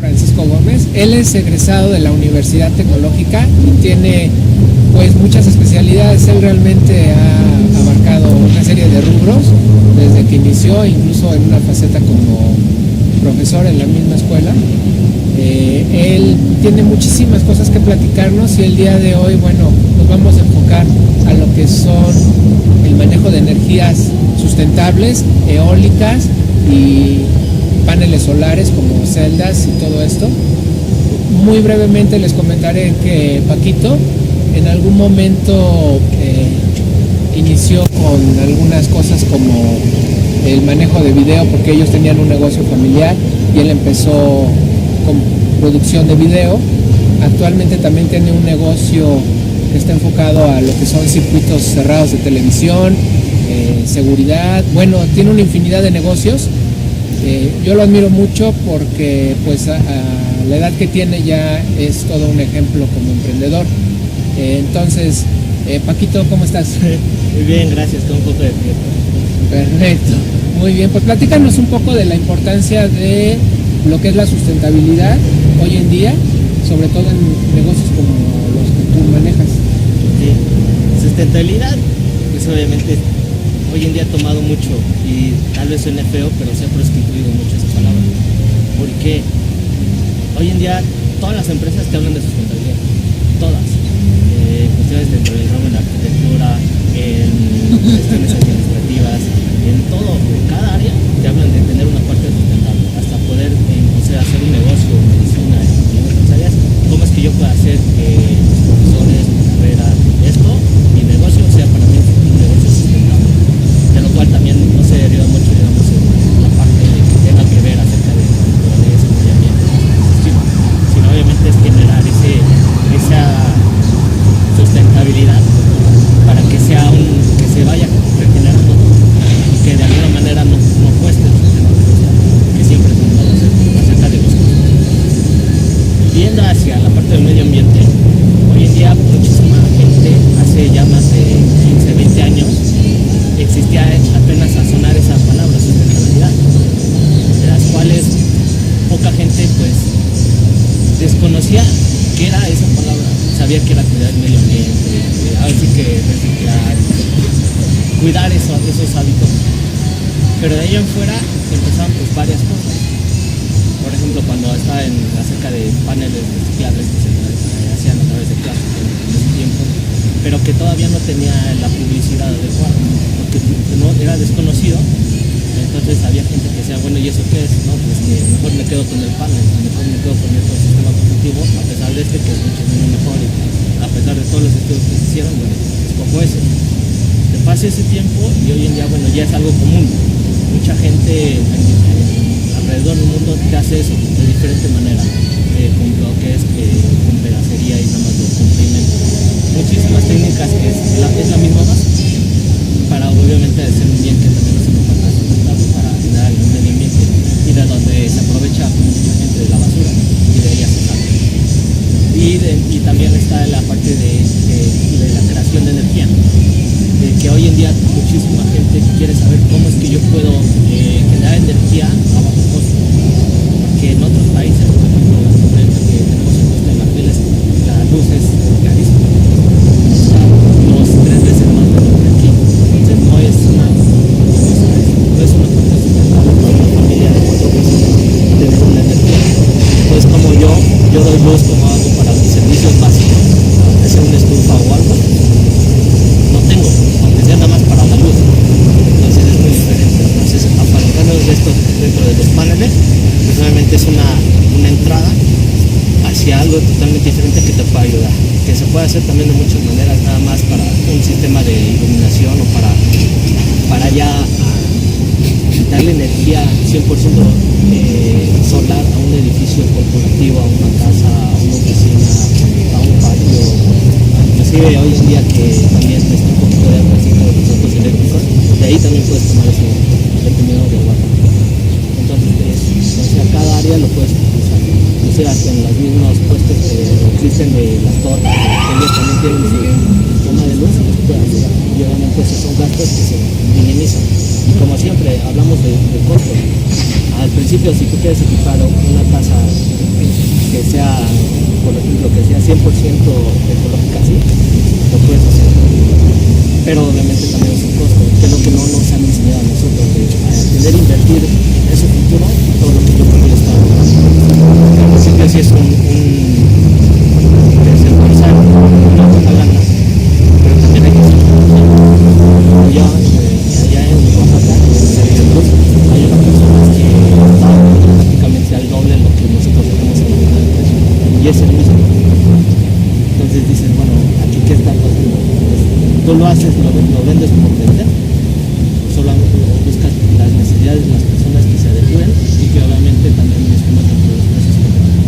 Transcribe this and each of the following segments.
Francisco Gómez. Él es egresado de la Universidad Tecnológica y tiene pues muchas especialidades. Él realmente ha abarcado una serie de rubros desde que inició, incluso en una faceta como profesor en la misma escuela. Él tiene muchísimas cosas que platicarnos y el día de hoy, bueno, nos vamos a enfocar a lo que son el manejo de energías sustentables, eólicas y paneles solares como celdas y todo esto. Muy brevemente les comentaré que Paquito en algún momento inició con algunas cosas como el manejo de video, porque ellos tenían un negocio familiar y él empezó con producción de video. Actualmente también tiene un negocio que está enfocado a lo que son circuitos cerrados de televisión, seguridad. Bueno, tiene una infinidad de negocios. Yo lo admiro mucho porque pues a la edad que tiene ya es todo un ejemplo como emprendedor. Entonces, Paquito, ¿cómo estás? Muy bien, gracias, con un poco de tiempo. Perfecto, muy bien, pues platícanos un poco de la importancia de lo que es la sustentabilidad hoy en día, sobre todo en negocios como los que tú manejas. Sí. Sustentabilidad, pues obviamente hoy en día ha tomado mucho y tal vez suene feo, pero se ha prostituido mucho esa palabra. Porque hoy en día todas las empresas te hablan de sustentabilidad, todas. Cuestiones dentro del ramo de la arquitectura, en cuestiones administrativas, en todo, en cada área te hablan de tener una parte sustentable, hasta poder hacer un negocio, medicina, en otras áreas. ¿Cómo es que yo pueda hacer que los profesores, mi carrera, esto, mi negocio sea para mí un negocio sustentable? De lo cual también no se deriva mucho, digamos, en la parte de que tenga que ver acerca de naturaleza, medio ambiente, sino obviamente es generar esa sustentabilidad para que sea que se vaya regenerando y que de alguna manera no cueste que siempre es un acerca de los costos. Viendo hacia la parte del medio ambiente, hoy en día muchísima gente, hace ya más de 15, 20 años, existía apenas a sonar esa palabra, sustentabilidad, de las cuales poca gente pues desconocía qué era esa palabra. Sabía que era cuidar el medio ambiente, así que reciclar, cuidar esos hábitos. Pero de ahí en fuera empezaron pues varias cosas. Por ejemplo, cuando estaba acerca de paneles reciclables que se hacían a través de plástico en ese tiempo, pero que todavía no tenía la publicidad adecuada, porque no era desconocido. Entonces había gente que decía, bueno, ¿y eso qué es? No, pues que mejor me quedo con el panel, mejor me quedo con el sistema productivo, a pesar de que es mucho mejor, y a pesar de todos los estudios que se hicieron, bueno, escojo ese. Te pasa ese tiempo y hoy en día, bueno, ya es algo común. Mucha gente alrededor del mundo te hace eso de diferente manera, con lo que es con pedacería y nada más lo comprimen. Muchísimas técnicas que es la misma base, para obviamente hacer un bien que también no se comparta para generar el medio ambiente, y de donde se aprovecha mucha gente de la basura y de ella se sale. Y también está la parte de la creación de energía, de que hoy en día muchísima gente quiere saber cómo es que yo puedo generar energía a bajo costo, porque en otros países, por ejemplo, que tenemos en Costa de Marfil, la luz es carísima, unos 3 veces más de lo que aquí. Entonces no es una parte sustentable para una familia de 4 veces tener una energía. Entonces, como yo doy luz como hago para mis servicios básicos, hacer una estufa o algo, no tengo, aunque sea nada más para la luz. Entonces es muy diferente. Entonces, apalancándonos de esto dentro de los paneles, pues obviamente es una entrada hacia algo totalmente diferente que te pueda ayudar, que se puede hacer también de muchas maneras, nada más para un sistema de iluminación o para ya darle energía 100% solar a un edificio corporativo, a una casa, a una oficina, a un patio, inclusive hoy en día que también está un poquito de atrasito de los autos eléctricos, de ahí también puedes tomar eso dependiendo del lugar. Entonces a cada área lo puedes utilizar, inclusive hasta en los mismos puestos que existen de las torres, ellos también tienen su toma de luz, y obviamente esos son gastos que se minimizan. Y como siempre hablamos de costo, al principio principio, si tú quieres equipar una casa que sea, por ejemplo, que sea 100% ecológica, sí, lo puedes hacer. Pero obviamente también es un costo, que es lo que no nos han enseñado a nosotros, de aprender a invertir en ese futuro, todo lo que yo creo que está. Al principio sí es desembolsar una buena lana, pero también hay que ser allá en Oaxaca, hay unas personas que pagan prácticamente al doble lo que nosotros tenemos en la mitad del precio, y es el mismo. Entonces dices, bueno, aquí qué está pasando. Tú lo haces, lo vendes por vender, solamente buscas las necesidades de las personas que se adecúen y que obviamente también estiman dentro de los precios que te dan.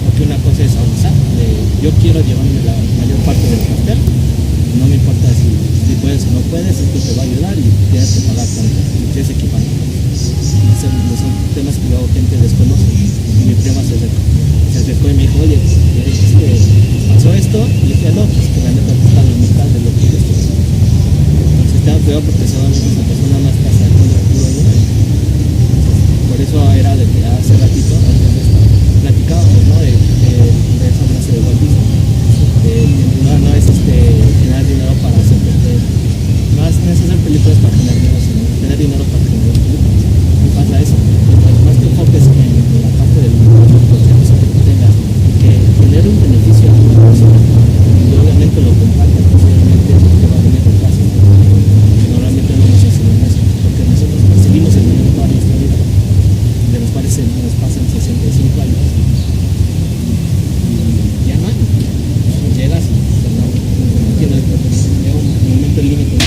Porque una cosa es avanzar, yo quiero llevarme la mayor parte del pastel, no me importa si puedes o no puedes, esto te va a ayudar y tienes que pagar tanto, y tienes equipamiento. Son temas que luego gente desconoce. Y mi prima se acercó y me dijo, oye, pasó esto, y yo dije, no, pues que la neta está a la mitad de lo que yo estoy haciendo. Entonces tengo cuidado porque solamente esa persona más pasa con el culo de él. Por eso era de que hace ratito, antes de esto, platicábamos, ¿no? De esa frase de Walt Disney. No es generar dinero para hacer películas. No es hacer películas para generar dinero, sino tener dinero para generar películas. Y pasa eso. Más te enfoques en la parte del proceso que tú tengas y que genere un beneficio a una persona. Y obviamente lo compartas, pues obviamente te va a venir en casa. Normalmente no nos hacen eso, porque nosotros percibimos el dinero toda nuestra vida, de los cuales nos pasan 65 años. Y ya no hay. Llegas y llega un momento límite.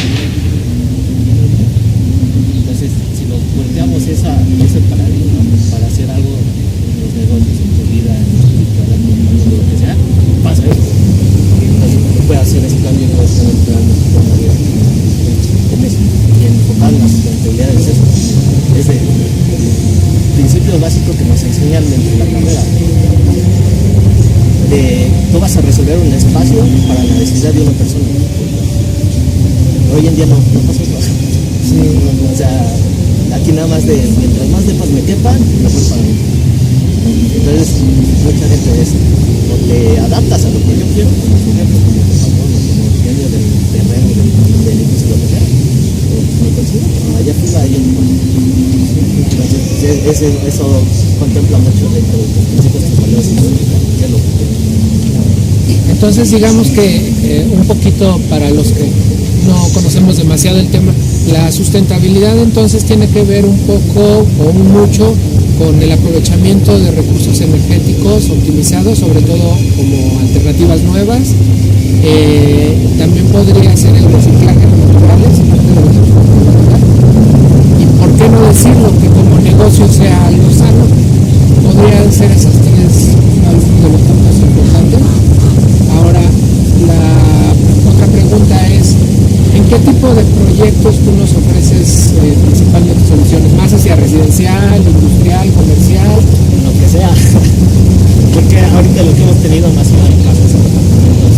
Entonces, si nos volteamos ese paradigma para hacer algo en los negocios, en tu vida, en tu espiritualidad, en lo que sea, pasa eso. Entonces, tú puedes hacer ese cambio y puedes tener planes de vida en eso. Y enfocar las responsabilidades es eso. Es el principio básico que nos enseñan dentro de la carrera. Tú vas a resolver un espacio para la necesidad de una persona. Hoy en día no pasa eso. Sí, o sea, aquí nada más mientras más depas me quepan, mejor para mí. Entonces, mucha gente es, o te adaptas a lo que yo quiero, como ejemplo, como tu patrón, como dueño del terreno, del edificio, lo que sea, o me consigo, allá arriba hay un. Entonces, eso contempla mucho dentro de los principios de valores y qué es lo que quiero. Entonces digamos que un poquito para los que no conocemos demasiado el tema, la sustentabilidad entonces tiene que ver un poco o un mucho con el aprovechamiento de recursos energéticos optimizados, sobre todo como alternativas nuevas. También podría ser el reciclaje de materiales, y por qué no decirlo, que como negocio sea algo sano. Podrían ser esas tres algunos de los puntos importantes. Ahora, la otra pregunta es, ¿en qué tipo de proyectos tú nos ofreces principalmente soluciones? ¿Más hacia residencial, industrial, comercial? Lo que sea. Porque ahorita lo que hemos tenido más en casas y departamentos,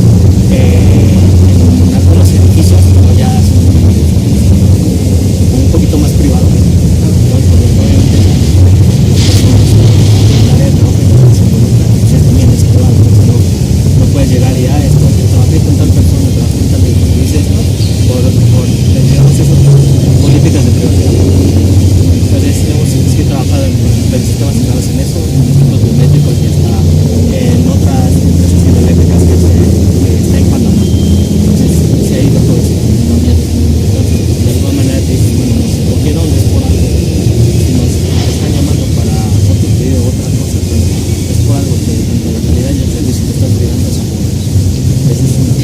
en algunos edificios, como ya son un poquito más privados, obviamente también es privado, no puedes llegar y esto, trabajé con tal persona, trabajé con tal edificio, y dices, ¿no? Digamos, esas políticas de privacidad. Entonces, hemos sí trabajado en sistemas centrales en eso, en sistemas biométricos y hasta en otras empresas hidroeléctricas que está en Panamá. Entonces, se ha ido todo eso también. Entonces, de alguna manera te dices, bueno, nos escogieron, es por algo. Si nos están llamando para otro pedido o otra cosa, pues es por algo que tanto la calidad y el servicio que estás brindando es amor. Esa es una.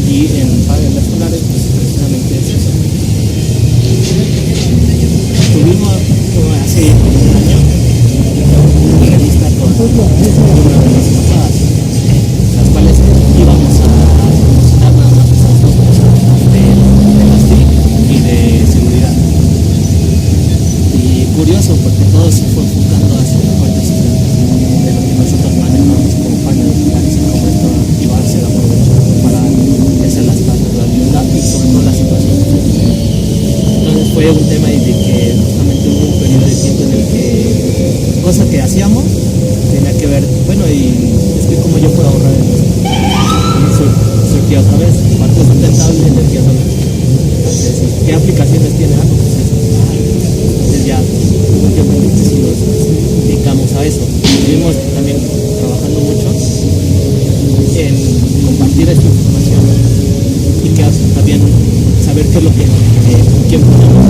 Y en las solares, pues precisamente es eso. Tuvimos hace un año una revista con una de las pasadas, las cuales íbamos a dar nada más esas dos cosas de las TIC y de seguridad. Y curioso porque todo se fue enfocando hacia la parte de lo que nosotros manejamos como paneles solares y cómo esto iba a ser aprovechado para hacer las tasas de ayuda y sobre todo la situación social. Entonces fue un tema de que justamente hubo un periodo de tiempo en el que cosa que hacíamos tenía que ver, bueno, y es que como yo puedo ahorrar energía otra vez, parte sustentable, energía solar. Entonces, ¿qué aplicaciones tiene algo? Entonces ya un tiempo en el que sí nos dedicamos a eso. Estuvimos también trabajando mucho en compartir esta información y que también saber qué es lo que con quién podemos.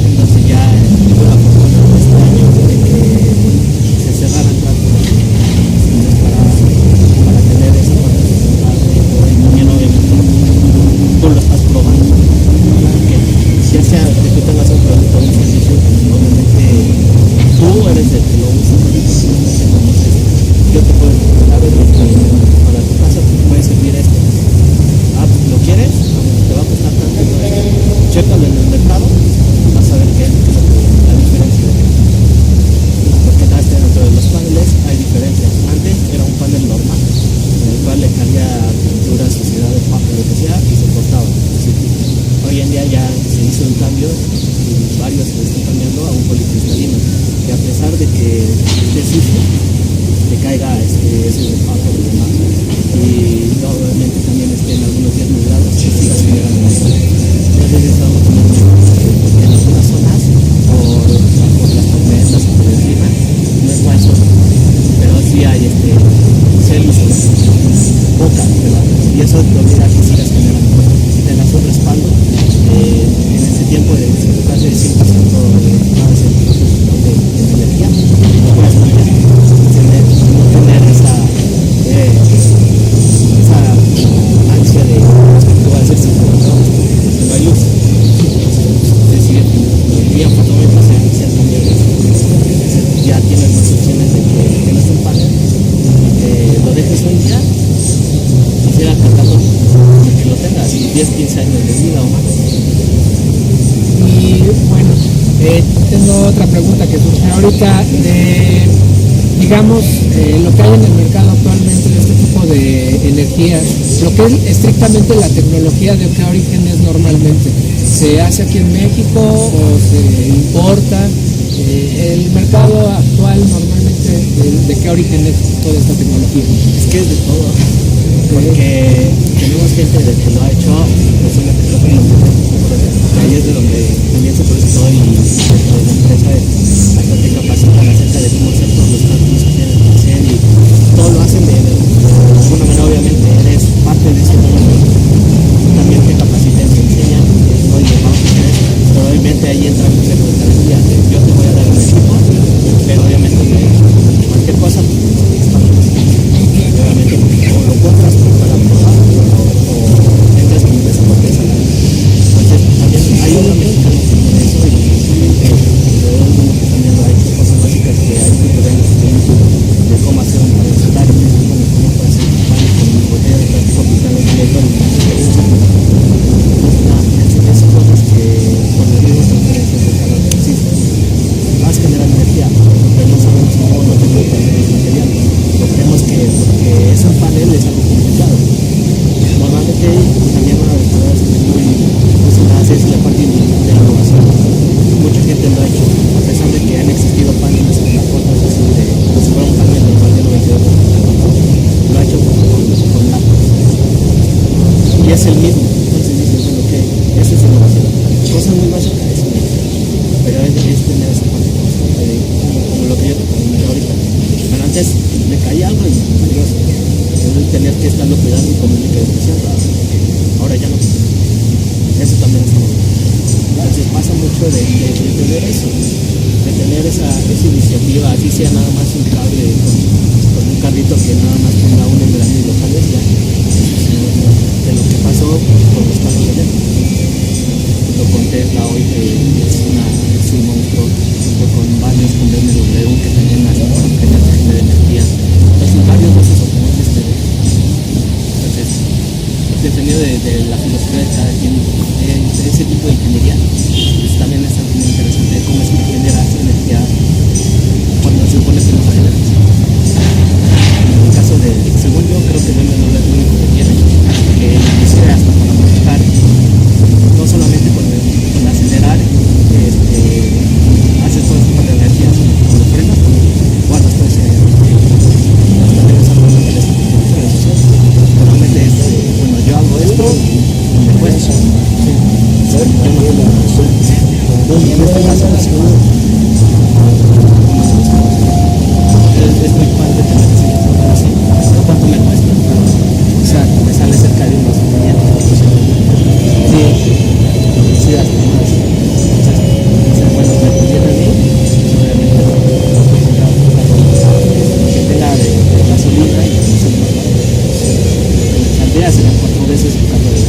Entonces ya llegó la fortuna de este año de que se cerraran tráficos para tener esa parte sustentable y también obviamente tú lo estás probando para que ya sea que tú tengas un producto o un servicio, obviamente tú eres el que lo usa para que tú estás haciendo esto. Yo te puedo recomendar para tu casa te puede servir esto. Ah, ¿lo quieres? Te va a costar tanto. Chécalo en el mercado, vas a ver qué es la diferencia. Porque dentro de los paneles hay diferencias. Antes era un panel normal, en el cual le caía pintura, suciedad, papel, lo que sea, y se cortaba. Sí. Hoy en día ya se hizo un cambio y varios se están cambiando a un policristalino, que a pesar de que esté sucio, le caiga ese papel y demás. Y obviamente también en algunos días muy grados, que sigas generando energía. Entonces estamos tomando en algunas zonas por las tormentas o por el clima, no es falso, pero sí hay celos poca, y eso te obliga a que sigas generando y tengas un respaldo en ese tiempo de casi 100% más de energía, no puedes no tener esa ansia de que va a ser sin no hay luz. Es decir, vía fotómetros ya tienes más opciones de que tienes un panel, lo dejes un día y sigas tratando de que lo tengas 10, 15 años de vida o más. Y bueno, tengo otra pregunta que surge ahorita de, digamos, lo que hay en el mercado actualmente de este tipo de energías, lo que es estrictamente la tecnología de qué origen es normalmente. ¿Se hace aquí en México o se importa? El mercado actual normalmente, ¿de qué origen es toda esta tecnología? Es que es de todo, porque tenemos gente de que lo ha hecho, personas que creo que lo hacen, ahí es de donde también se produce todo y dentro de la empresa hasta te capacitan acerca de cómo hacer todos los cálculos que tienen que hacer y todo lo hacen de alguna manera. Obviamente eres parte de ese mundo, también te capacitan, te enseñan, oye, vamos a hacer esto, pero obviamente ahí entra mucha garantía, yo te voy a dar un equipo, pero obviamente cualquier cosa obviamente o lo compras para probar o entras con esa potencia. Entonces también hay una mexicana que tiene eso y alrededor del mundo que también lo ha hecho, cosas básicas que hay tutoriales en YouTube de cómo hacer un panel solar y cómo puede hacer un panel con una botella de plástico aplicado en el esas cosas que con las mismas transferencias de calor que existen más generan energía, pero no sabemos cómo no tenemos material. Lo tenemos porque ese panel es algo complicado. Normalmente también una de las palabras que muy funcionadas es la parte de la innovación. Mucha gente lo ha hecho, a pesar de que han existido paneles en las cosas así de como si fuera un panel normal de 92 lo ha hecho con lápiz. Y es el mismo. Entonces dices, bueno, ok, eso es innovación. Cosas muy básicas, pero es tener esa parte constante de como lo que yo te comenté ahorita. Pero antes me caía algo y adiós. Tener que estarlo cuidando y como me quedé especial. Ahora ya no. Eso también es bueno. Entonces pasa mucho de tener eso, de tener esa iniciativa, así sea nada más un cable con un carrito que nada más tenga un engrane y lo jales ya. De lo que pasó con los carros de eléctrica. Lo con Tesla hoy que es un monstruo, junto con varios con BMW que también hacen para generar energía. Entonces varios de esos automóviles entonces dependiendo de la filosofía de cada quien de ese tipo de ingeniería, pues también es algo muy interesante de cómo es que generas energía cuando se supone que no va a generar. En el caso de, según yo, creo que BMW es lo único que tiene, que inclusive hasta para manejar, no solamente con acelerar, hace todo tipo de energía, sino con el sacarlo de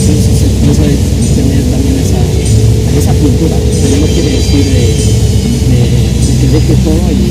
entonces eso es tener también esa cultura, pero no quiere decir de que deje todo y